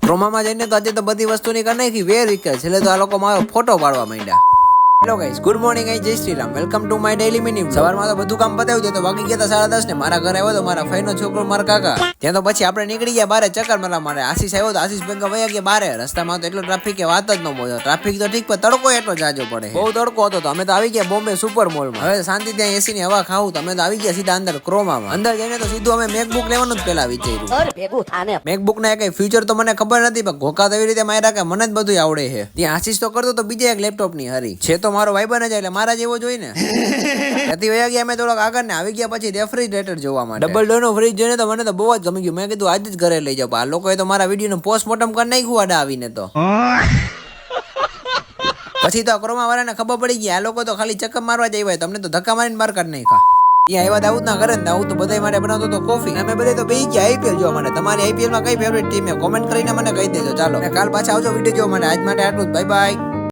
ક્રોમામાં જઈને તો આજે તો બધી વસ્તુની કરી નાખી વેર વિકેટ છેલ્લે તો આ લોકો મારો ફોટો પાડવા માંડ્યા. હેલો ગાઈસ, ગુડ મોર્નિંગ, જય Shri Ram, welcome to my daily meaning. સવારમાં તો બધું કામ પતાવ્યું છે તો વાગી ગયા હતા 10:30 ને મારા ઘરે આવ્યો તો મારા ફઈનો છોકરો મારા કાકા. ત્યાં તો પછી આપણે નીકળી ગયા બારે ચક્કર મારવા માટે. આશીષ આવ્યો તો આશીષ ભેગા વયા ગયા બારે. રસ્તામાં તો એટલો ટ્રાફિક કે વાત જ ન બોલો. ટ્રાફિક તો ઠીક પણ તડકો એટલો જાજો પડે, બહુ તડકો હતો. તો અમે તો આવી ગયા બોમ્બે સુપર મોલમાં. હવે શાંતિ ત્યાં એસી ની હવા ખાવું તો અમે તો આવી ગયા સીધા અંદર ક્રોમામાં. અંદર જઈને તો સીધું અમે મેકબુક લેવાનું જ પેલા વિચાર્યું. મેકબુક ના કઈ ફ્યુચર તો મને ખબર નથી પણ ઘોકા તો એવી રીતે માર્યા કે મને જ બધું આવડે છે. ત્યાં આશીષ તો કરતો તો બીજા એક લેપટોપ ની હરી છે તો મારો ભાઈ બને જાય એટલે મારા જેવો જોઈ ને. ત્યાંથી વયા ગયા અમે થોડોક આગળ ને આવી ગયા પછી રેફ્રિજરેટર જોવા માટે. ડબલ ડોર નો ફ્રીજ જોઈને તો મને તો બહુ જ ગમી ગયું. મેં કીધું આજે જ ઘરે લઈ જાવ. આ લોકોએ તો મારા વિડીયો નું પોસ્ટમોર્ટમ કરી નાખ્યું આડા આવીને. તો પછી તો ક્રોમા વાળાને ખબર પડી ગઈ આ લોકો તો ખાલી ચક્કર મારવા જ આવ્યા, તમને તો ધક્કા મારીને બહાર કાઢી નાખ્યા. ત્યાં આવ્યા દાઉદ ના ઘરે દાઉદ તો બધા માટે બનાવતો તો કોફી. અમે બધા તો બેસી ગયા આઈપીએલ જોવા માટે. તમારી આઈપીએલ માં કઈ ફેવરેટ ટીમ છે કોમેન્ટ કરીને મને કહી દેજો. ચાલો કાલ પાછા આવજો વિડીયો જોવા માટે. આજ માટે આટલું જ. Bye bye.